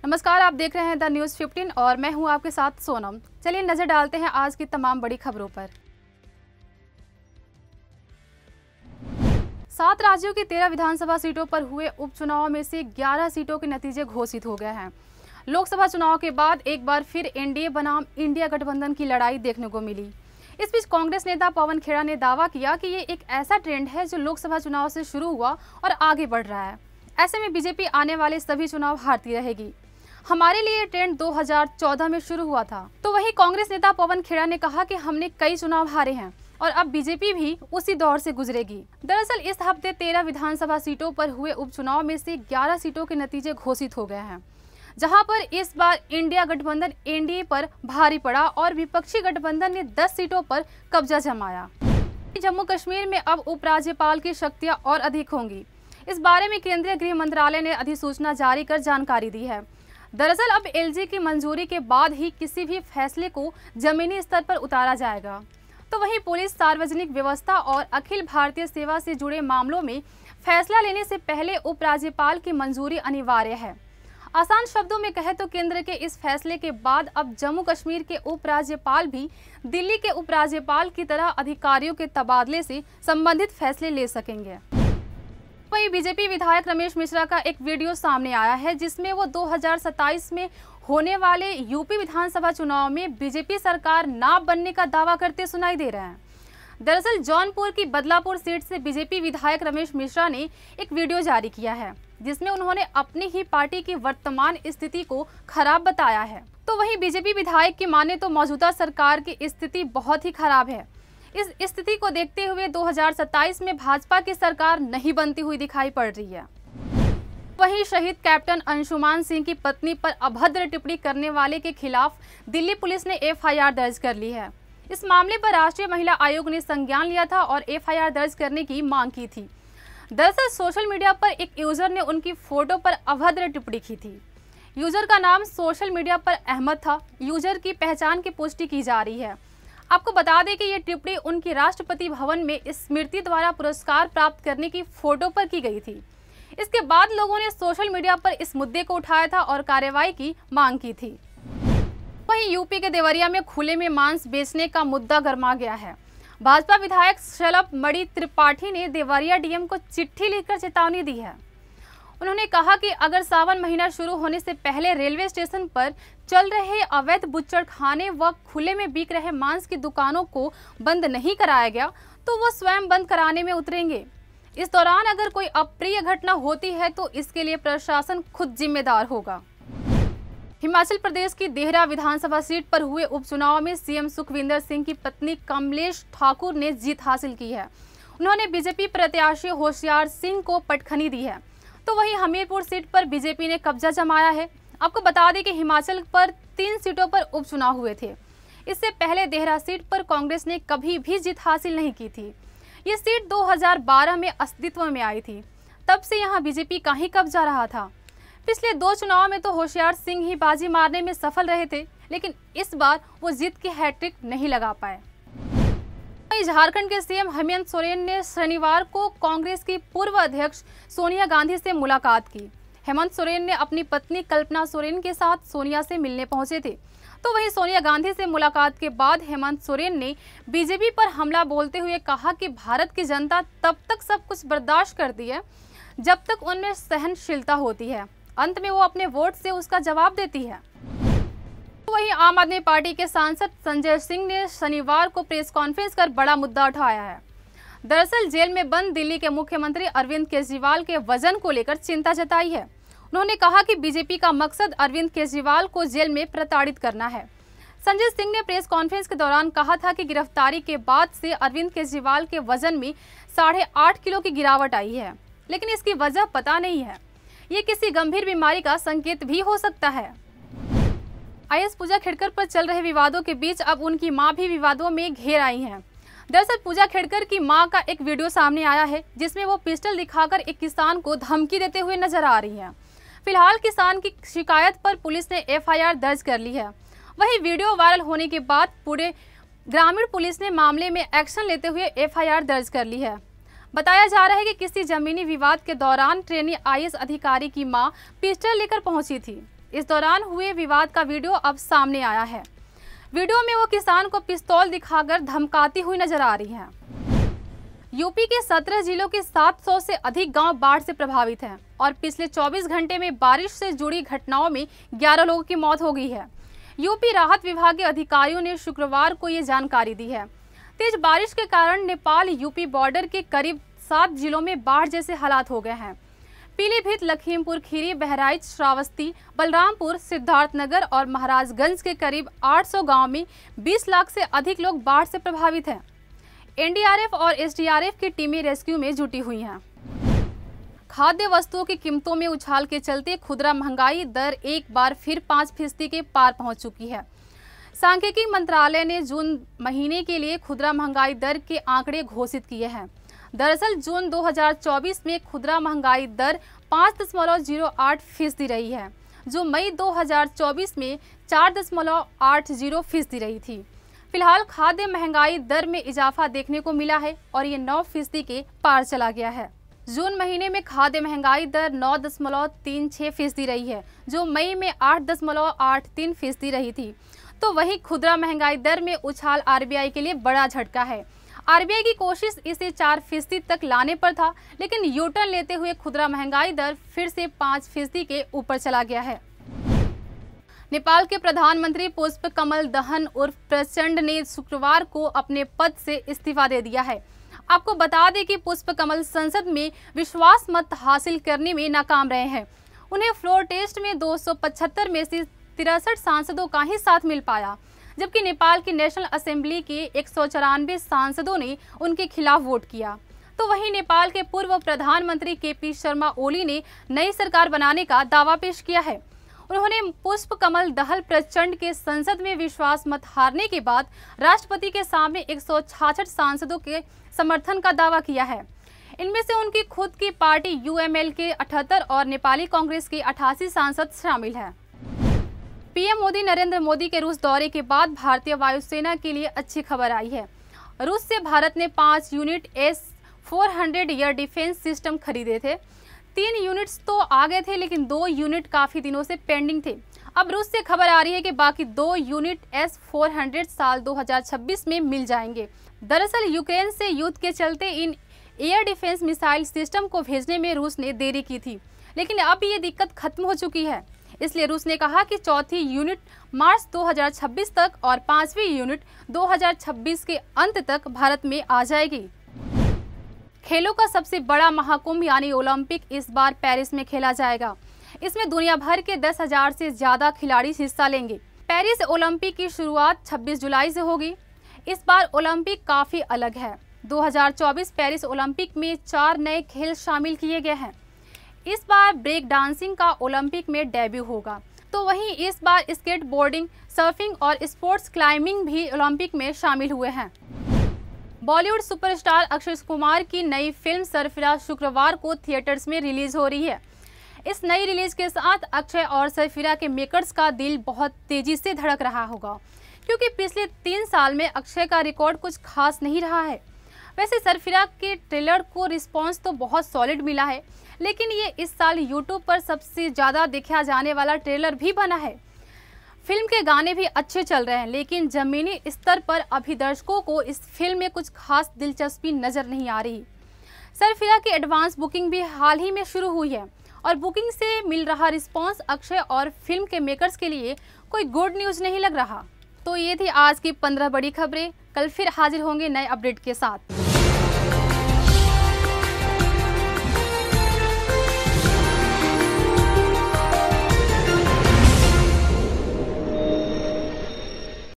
नमस्कार, आप देख रहे हैं द न्यूज़ 15 और मैं हूं आपके साथ सोनम। चलिए नजर डालते हैं आज की तमाम बड़ी खबरों पर। 7 राज्यों की 13 विधानसभा सीटों पर हुए उपचुनाव में से 11 सीटों के नतीजे घोषित हो गए हैं। लोकसभा चुनाव के बाद एक बार फिर एनडीए बनाम इंडिया गठबंधन की लड़ाई देखने को मिली। इस बीच कांग्रेस नेता पवन खेड़ा ने दावा किया कि ये एक ऐसा ट्रेंड है जो लोकसभा चुनाव से शुरू हुआ और आगे बढ़ रहा है। ऐसे में बीजेपी आने वाले सभी चुनाव हारती रहेगी। हमारे लिए ये ट्रेंड 2014 में शुरू हुआ था। तो वहीं कांग्रेस नेता पवन खेड़ा ने कहा कि हमने कई चुनाव हारे हैं और अब बीजेपी भी उसी दौर से गुजरेगी। दरअसल इस हफ्ते 13 विधानसभा सीटों पर हुए उपचुनाव में से 11 सीटों के नतीजे घोषित हो गए हैं, जहां पर इस बार इंडिया गठबंधन एनडीए पर भारी पड़ा और विपक्षी गठबंधन ने 10 सीटों पर कब्जा जमाया। जम्मू कश्मीर में अब उपराज्यपाल की शक्तियां और अधिक होंगी। इस बारे में केंद्रीय गृह मंत्रालय ने अधिसूचना जारी कर जानकारी दी है। दरअसल अब एलजी की मंजूरी के बाद ही किसी भी फैसले को जमीनी स्तर पर उतारा जाएगा। तो वहीं पुलिस, सार्वजनिक व्यवस्था और अखिल भारतीय सेवा से जुड़े मामलों में फैसला लेने से पहले उपराज्यपाल की मंजूरी अनिवार्य है। आसान शब्दों में कहे तो केंद्र के इस फैसले के बाद अब जम्मू कश्मीर के उपराज्यपाल भी दिल्ली के उपराज्यपाल की तरह अधिकारियों के तबादले से संबंधित फैसले ले सकेंगे। वहीं बीजेपी विधायक रमेश मिश्रा का एक वीडियो सामने आया है, जिसमें वो 2027 में होने वाले यूपी विधानसभा चुनाव में बीजेपी सरकार ना बनने का दावा करते सुनाई दे रहे हैं। दरअसल जौनपुर की बदलापुर सीट से बीजेपी विधायक रमेश मिश्रा ने एक वीडियो जारी किया है, जिसमें उन्होंने अपनी ही पार्टी की वर्तमान स्थिति को खराब बताया है। तो वहीं बीजेपी विधायक की माने तो मौजूदा सरकार की स्थिति बहुत ही खराब है। इस स्थिति को देखते हुए 2027 में भाजपा की सरकार नहीं बनती हुई दिखाई पड़ रही है। वहीं शहीद कैप्टन अंशुमान सिंह की पत्नी पर अभद्र टिप्पणी करने वाले के खिलाफ दिल्ली पुलिस ने एफआईआर दर्ज कर ली है। इस मामले पर राष्ट्रीय महिला आयोग ने संज्ञान लिया था और एफआईआर दर्ज करने की मांग की थी। दरअसल सोशल मीडिया पर एक यूजर ने उनकी फोटो पर अभद्र टिप्पणी की थी। यूजर का नाम सोशल मीडिया पर अहमद था। यूजर की पहचान की पुष्टि की जा रही है। आपको बता दें कि ये टिप्पणी उनकी राष्ट्रपति भवन में स्मृति द्वारा पुरस्कार प्राप्त करने की फोटो पर की गई थी। इसके बाद लोगों ने सोशल मीडिया पर इस मुद्दे को उठाया था और कार्रवाई की मांग की थी। वहीं यूपी के देवरिया में खुले में मांस बेचने का मुद्दा गर्मा गया है। भाजपा विधायक शलभ मणि त्रिपाठी ने देवरिया डीएम को चिट्ठी लिखकर चेतावनी दी है। उन्होंने कहा कि अगर सावन महीना शुरू होने से पहले रेलवे स्टेशन पर चल रहे अवैध बुच्चड़खाने व खुले में बिक रहे मांस की दुकानों को बंद नहीं कराया गया तो वो स्वयं बंद कराने में उतरेंगे। इस दौरान अगर कोई अप्रिय घटना होती है तो इसके लिए प्रशासन खुद जिम्मेदार होगा। हिमाचल प्रदेश की देहरा विधानसभा सीट पर हुए उपचुनाव में सीएम सुखविंदर सिंह की पत्नी कमलेश ठाकुर ने जीत हासिल की है। उन्होंने बीजेपी प्रत्याशी होशियार सिंह को पटखनी दी है। तो वहीं हमीरपुर सीट पर बीजेपी ने कब्जा जमाया है। आपको बता दें कि हिमाचल पर 3 सीटों पर उपचुनाव हुए थे। इससे पहले देहरा सीट पर कांग्रेस ने कभी भी जीत हासिल नहीं की थी। ये सीट 2012 में अस्तित्व में आई थी। तब से यहाँ बीजेपी का ही कब्जा रहा था। पिछले 2 चुनाव में तो होशियार सिंह ही बाजी मारने में सफल रहे थे, लेकिन इस बार वो जीत की हैट्रिक नहीं लगा पाए। झारखंड के सीएम हेमंत सोरेन ने शनिवार को कांग्रेस की पूर्व अध्यक्ष सोनिया गांधी से मुलाकात की। हेमंत सोरेन ने अपनी पत्नी कल्पना सोरेन के साथ सोनिया से मिलने पहुंचे थे। तो वहीं सोनिया गांधी से मुलाकात के बाद हेमंत सोरेन ने बीजेपी पर हमला बोलते हुए कहा कि भारत की जनता तब तक सब कुछ बर्दाश्त करती है जब तक उनमें सहनशीलता होती है। अंत में वो अपने वोट से उसका जवाब देती है। वहीं आम आदमी पार्टी के सांसद संजय सिंह ने शनिवार को प्रेस कॉन्फ्रेंस कर बड़ा मुद्दा उठाया है। दरअसल जेल में बंद दिल्ली के मुख्यमंत्री अरविंद केजरीवाल के वजन को लेकर चिंता जताई है। उन्होंने कहा कि बीजेपी का मकसद अरविंद केजरीवाल को जेल में प्रताड़ित करना है। संजय सिंह ने प्रेस कॉन्फ्रेंस के दौरान कहा था कि गिरफ्तारी के बाद से अरविंद केजरीवाल के वजन में 8.5 किलो की गिरावट आई है, लेकिन इसकी वजह पता नहीं है। ये किसी गंभीर बीमारी का संकेत भी हो सकता है। आईएएस पूजा खेड़कर पर चल रहे विवादों के बीच अब उनकी मां भी विवादों में घिर आई हैं। दरअसल पूजा खेड़कर की मां का एक वीडियो सामने आया है, जिसमें वो पिस्टल दिखाकर एक किसान को धमकी देते हुए नजर आ रही हैं। फिलहाल किसान की शिकायत पर पुलिस ने एफआईआर दर्ज कर ली है। वहीं वीडियो वायरल होने के बाद पूरे ग्रामीण पुलिस ने मामले में एक्शन लेते हुए एफआईआर दर्ज कर ली है। बताया जा रहा है कि किसी जमीनी विवाद के दौरान ट्रेनी आईएएस अधिकारी की मां पिस्टल लेकर पहुंची थी। इस दौरान हुए विवाद का वीडियो अब सामने आया है। वीडियो में वो किसान को पिस्तौल दिखाकर धमकाती हुई नजर आ रही हैं। यूपी के 17 जिलों के 700 से अधिक गांव बाढ़ से प्रभावित हैं और पिछले 24 घंटे में बारिश से जुड़ी घटनाओं में 11 लोगों की मौत हो गई है। यूपी राहत विभाग के अधिकारियों ने शुक्रवार को ये जानकारी दी है। तेज बारिश के कारण नेपाल यूपी बॉर्डर के करीब 7 जिलों में बाढ़ जैसे हालात हो गए हैं। पीलीभीत, लखीमपुर खीरी, बहराइच, श्रावस्ती, बलरामपुर, सिद्धार्थनगर और महाराजगंज के करीब 800 गांव में 20 लाख से अधिक लोग बाढ़ से प्रभावित हैं। एनडीआरएफ और एसडीआरएफ की टीमें रेस्क्यू में जुटी हुई हैं। खाद्य वस्तुओं की कीमतों में उछाल के चलते खुदरा महंगाई दर एक बार फिर 5% के पार पहुंच चुकी है। सांख्यिकी मंत्रालय ने जून महीने के लिए खुदरा महंगाई दर के आंकड़े घोषित किए हैं। दरअसल जून 2024 में खुदरा महंगाई दर 5.08% रही है, जो मई 2024 में 4.80% रही थी। फिलहाल खाद्य महंगाई दर में इजाफा देखने को मिला है और ये 9% के पार चला गया है। जून महीने में खाद्य महंगाई दर 9.36% रही है, जो मई में 8.83% रही थी। तो वहीं खुदरा महंगाई दर में उछाल आरबीआई के लिए बड़ा झटका है। आरबीआई की कोशिश इसे 4% तक लाने पर था, लेकिन यूटर्न लेते हुए खुदरा महंगाई दर फिर से 5% के ऊपर चला गया है। नेपाल के प्रधानमंत्री पुष्प कमल दहल उर्फ प्रचंड ने शुक्रवार को अपने पद से इस्तीफा दे दिया है। आपको बता दें कि पुष्प कमल संसद में विश्वास मत हासिल करने में नाकाम रहे हैं। उन्हें फ्लोर टेस्ट में 275 में से 63 सांसदों का ही साथ मिल पाया, जबकि नेपाल की नेशनल असेंबली के 194 सांसदों ने उनके खिलाफ वोट किया। तो वहीं नेपाल के पूर्व प्रधानमंत्री केपी शर्मा ओली ने नई सरकार बनाने का दावा पेश किया है। उन्होंने पुष्प कमल दहल प्रचंड के संसद में विश्वास मत हारने के बाद राष्ट्रपति के सामने 166 सांसदों के समर्थन का दावा किया है। इनमें से उनकी खुद की पार्टी यूएमएल के 78 और नेपाली कांग्रेस के 88 सांसद शामिल हैं। पीएम मोदी नरेंद्र मोदी के रूस दौरे के बाद भारतीय वायुसेना के लिए अच्छी खबर आई है। रूस से भारत ने 5 unit S-400 air defence system खरीदे थे। 3 यूनिट्स तो आ गए थे, लेकिन 2 यूनिट काफी दिनों से पेंडिंग थे। अब रूस से खबर आ रही है कि बाकी 2 यूनिट S-400 साल 2026 में मिल जाएंगे। दरअसल यूक्रेन से युद्ध के चलते in air defence missile system को भेजने में रूस ने देरी की थी, लेकिन अब ये दिक्कत खत्म हो चुकी है। इसलिए रूस ने कहा कि चौथी यूनिट मार्च 2026 तक और 5वीं यूनिट 2026 के अंत तक भारत में आ जाएगी। खेलों का सबसे बड़ा महाकुंभ यानी ओलंपिक इस बार पेरिस में खेला जाएगा। इसमें दुनिया भर के 10,000 से ज्यादा खिलाड़ी हिस्सा लेंगे। पेरिस ओलंपिक की शुरुआत 26 जुलाई से होगी। इस बार ओलंपिक काफी अलग है। 2024 पेरिस ओलंपिक में 4 नए खेल शामिल किए गए हैं। इस बार ब्रेक डांसिंग का ओलंपिक में डेब्यू होगा। तो वहीं इस बार स्केटबोर्डिंग, सर्फिंग और स्पोर्ट्स क्लाइंबिंग भी ओलंपिक में शामिल हुए हैं। बॉलीवुड सुपरस्टार अक्षय कुमार की नई फिल्म सरफिरा शुक्रवार को थिएटर्स में रिलीज हो रही है। इस नई रिलीज के साथ अक्षय और सरफिरा के मेकर्स का दिल बहुत तेजी से धड़क रहा होगा, क्योंकि पिछले 3 साल में अक्षय का रिकॉर्ड कुछ खास नहीं रहा है। वैसे सरफिरा के ट्रेलर को रिस्पांस तो बहुत सॉलिड मिला है, लेकिन ये इस साल यूट्यूब पर सबसे ज़्यादा देखा जाने वाला ट्रेलर भी बना है। फिल्म के गाने भी अच्छे चल रहे हैं, लेकिन जमीनी स्तर पर अभी दर्शकों को इस फिल्म में कुछ खास दिलचस्पी नजर नहीं आ रही। सरफिरा की एडवांस बुकिंग भी हाल ही में शुरू हुई है और बुकिंग से मिल रहा रिस्पांस अक्षय और फिल्म के मेकर्स के लिए कोई गुड न्यूज़ नहीं लग रहा। तो ये थी आज की 15 बड़ी खबरें। कल फिर हाजिर होंगे नए अपडेट के साथ।